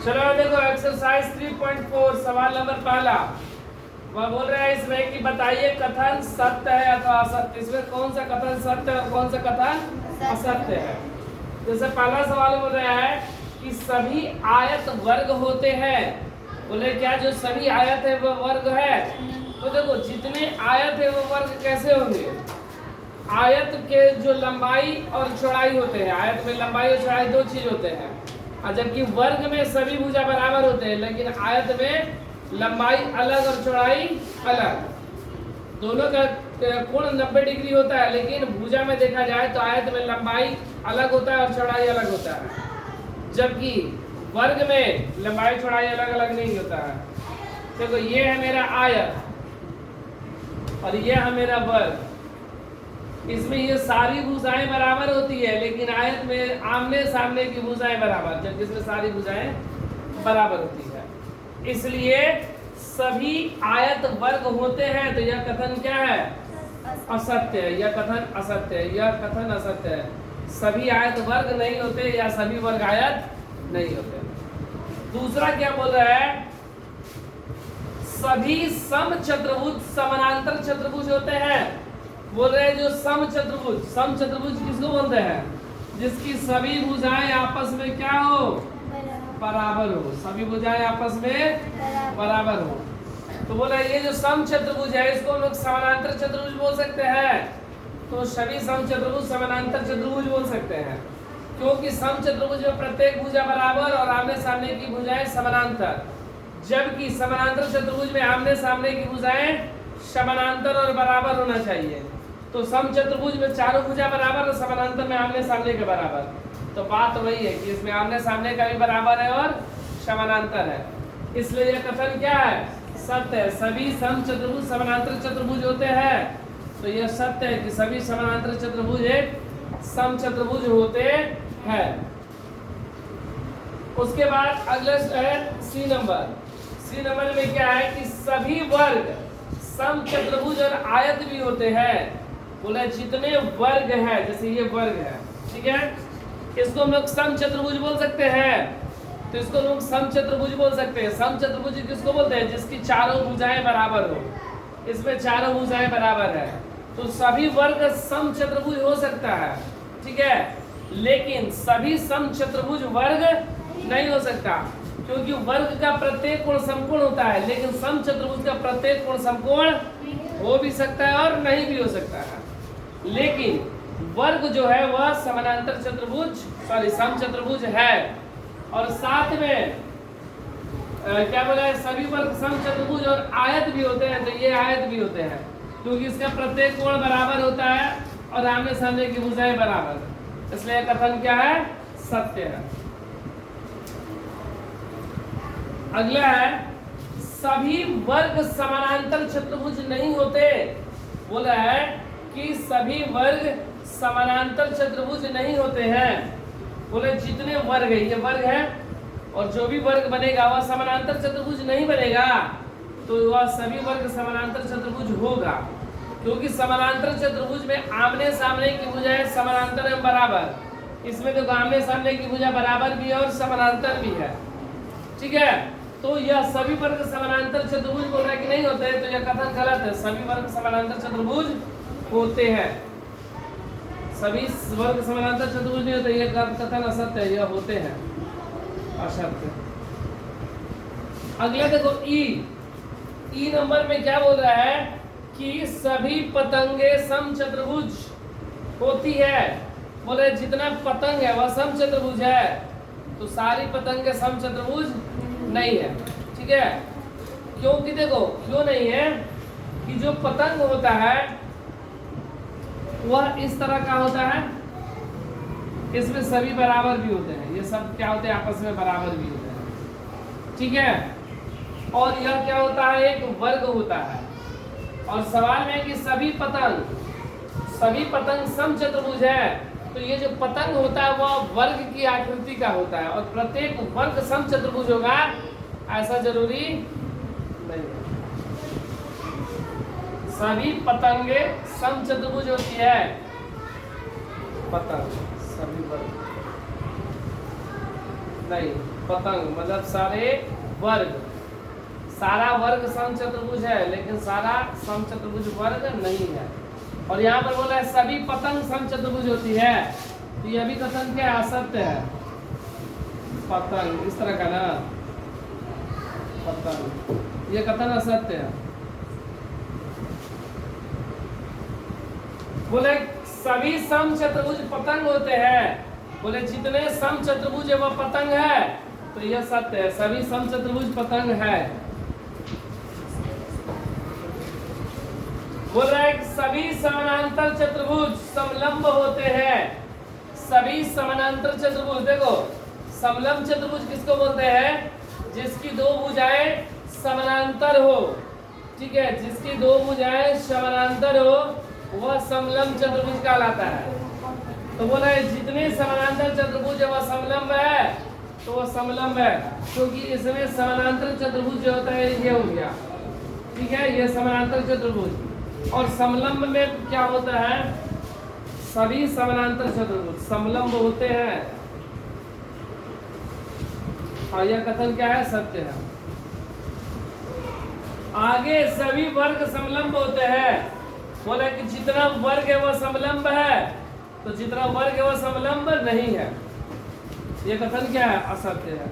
चलो देखो एक्सरसाइज 3.4 सवाल नंबर पहला। वह बोल रहा है इसमें कि बताइए कथन सत्य है अथवा असत्य। इसमें कौन सा कथन सत्य है और कौन सा कथन असत्य है। जैसे पहला सवाल बोल रहा है कि सभी आयत वर्ग होते हैं। बोले क्या जो सभी आयत है वो वर्ग है। तो देखो जितने आयत है वो वर्ग कैसे होंगे। आयत के जो लंबाई और चौड़ाई होते हैं, आयत में लंबाई और चौड़ाई दो चीज होते हैं, और जबकि वर्ग में सभी भुजा बराबर होते हैं, लेकिन आयत में लंबाई अलग और चौड़ाई अलग। दोनों का कोण 90 डिग्री होता है, लेकिन भुजा में देखा जाए तो आयत में लंबाई अलग होता है और चौड़ाई अलग होता है, जबकि वर्ग में लंबाई चौड़ाई अलग अलग नहीं होता है। देखो ये है मेरा आयत और ये है मेरा वर्ग। इसमें ये सारी भुजाएं बराबर होती है, लेकिन आयत में आमने सामने की भुजाएं बराबर, जबकि इसमें सारी भुजाएं बराबर होती है। इसलिए सभी आयत वर्ग होते हैं। तो यह कथन क्या है, असत्य है। यह कथन असत्य है, यह कथन असत्य है। सभी आयत वर्ग नहीं होते या सभी वर्ग आयत नहीं होते। दूसरा क्या बोल रहा है, सभी सम चतुर्भुज समानांतर चतुर्भुज होते हैं। बोल रहे हैं जो सम चतुर्भुज किसको बोलते हैं, जिसकी सभी भुजाएं आपस में क्या हो, बराबर हो। सभी भुजाएं आपस में बराबर हो। तो बोला ये जो सम चतुर्भुज है इसको हम लोग समानांतर चतुर्भुज बोल सकते हैं। तो सभी सम चतुर्भुज समानांतर चतुर्भुज बोल सकते हैं, क्योंकि सम चतुर्भुज में प्रत्येक भुजा बराबर और आमने सामने की भुजाएं समानांतर, जबकि समानांतर चतुर्भुज में आमने सामने की भुजाएं समानांतर और बराबर होना चाहिए। तो सम चतुर्भुज में चारों भुजा बराबर और समानांतर में आमने सामने के बराबर। तो बात वही है कि इसमें आमने सामने का भी बराबर है और समानांतर है। इसलिए यह कथन क्या है, सत्य है। सभी सम चतुर्भुज समानांतर चतुर्भुज होते हैं। तो यह सत्य है कि सभी समानांतर चतुर्भुज एक सम चतुर्भुज होते हैं। उसके बाद अगला है सी नंबर। सी नंबर में क्या है कि सभी वर्ग सम चतुर्भुज और आयत भी होते हैं। बोला जितने वर्ग है, जैसे ये वर्ग है, ठीक है, इसको हम लोग सम चतुर्भुज बोल सकते हैं। तो इसको लोग सम चतुर्भुज बोल सकते हैं। सम चतुर्भुज किसको बोलते हैं, जिसकी चारों भुजाएं बराबर हो। इसमें चारों भुजाएं बराबर है, तो सभी वर्ग सम चतुर्भुज हो सकता है, ठीक है। लेकिन सभी सम चतुर्भुज वर्ग नहीं हो सकता, क्योंकि वर्ग का प्रत्येक कोण समकोण होता है, लेकिन सम चतुर्भुज का प्रत्येक कोण समकोण हो भी सकता है और नहीं भी हो सकता है। लेकिन वर्ग जो है वह समानांतर चतुर्भुज सम चतुर्भुज है। और साथ में क्या बोला है, सभी वर्ग सम चतुर्भुज और आयत भी होते हैं। तो ये आयत भी होते हैं, क्योंकि इसका प्रत्येक कोण बराबर होता है और आमने सामने की भुजाएं बराबर। इसलिए कथन क्या है, सत्य है। अगला है सभी वर्ग समानांतर चतुर्भुज नहीं होते। बोला है कि सभी वर्ग समानांतर चतुर्भुज नहीं होते हैं। बोले जितने वर्ग है, ये वर्ग है, और जो भी वर्ग बनेगा वह समानांतर चतुर्भुज नहीं बनेगा, तो वह सभी वर्ग समानांतर चतुर्भुज होगा, क्योंकि समानांतर चतुर्भुज में आमने सामने की भुजाएं समानांतर एवं बराबर। इसमें देखो आमने सामने की भुजा बराबर भी है और समानांतर भी है, ठीक है। तो यह सभी वर्ग समानांतर चतुर्भुज बोल रहा है कि नहीं होते हैं, तो यह कथन गलत है। सभी वर्ग समानांतर चतुर्भुज होते हैं। सभी वर्ग समानांतर चतुर्भुज नहीं होते, यह कथन असत्य है। यह होते हैं, असत्य। अगला देखो ई नंबर में क्या बोल रहा है कि सभी पतंगे सम चतुर्भुज होती है। बोले जितना पतंग है वह सम चतुर्भुज है, तो सारी पतंगे सम चतुर्भुज नहीं है, ठीक है। क्योंकि देखो क्यों नहीं है कि जो पतंग होता है वह इस तरह का होता है, इसमें सभी बराबर भी होते हैं। ये सब क्या होते हैं, आपस में बराबर भी होते हैं, ठीक है। और यह क्या होता है, एक वर्ग होता है। और सवाल में कि सभी पतंग सम चतुर्भुज है, तो ये जो पतंग होता है वह वर्ग की आकृति का होता है, और प्रत्येक वर्ग सम चतुर्भुज होगा ऐसा जरूरी नहीं है। सभी पतंगे सम चतुर्भुज होती है। पतंग सभी वर्ग नहीं। पतंग मतलब सारे वर्ग, सारा वर्ग समचतुर्भुज है लेकिन सारा समचतुर्भुज वर्ग नहीं है। और यहाँ पर बोला है सभी पतंग समचतुर्भुज होती है, तो यह भी कथन क्या है? असत्य है। पतंग इस तरह का ना, पतंग, ये कथन असत्य है। बोले सभी समचतुर्भुज पतंग होते हैं, बोले जितने समचतुर्भुज है वह पतंग है, तो यह सत्य है, सभी समचतुर्भुज पतंग है। बोल रहा है सभी समानांतर चतुर्भुज समलंब होते हैं, सभी समानांतर चतुर्भुज, देखो समलंब चतुर्भुज किसको बोलते हैं? जिसकी दो भुजाएं समानांतर हो, ठीक है, जिसकी दो भुजाएं समानांतर हो वह समलंब चतुर्भुज कहलाता है। तो बोला है जितने समानांतर चतुर्भुज है वह समलंब है, तो वह समलंब है, क्योंकि इसमें समानांतर चतुर्भुज जो होता है ये हो गया, ठीक है, ये समानांतर चतुर्भुज। और समलंब में क्या होता है? सभी समानांतर चतुर्भुज समलंब होते हैं, और यह कथन क्या है? सत्य है। आगे सभी वर्ग समलंब होते हैं, बोला कि जितना वर्ग है वह समलंब है, तो जितना वर्ग है वह समलंब नहीं है, यह कथन क्या है? असत्य है।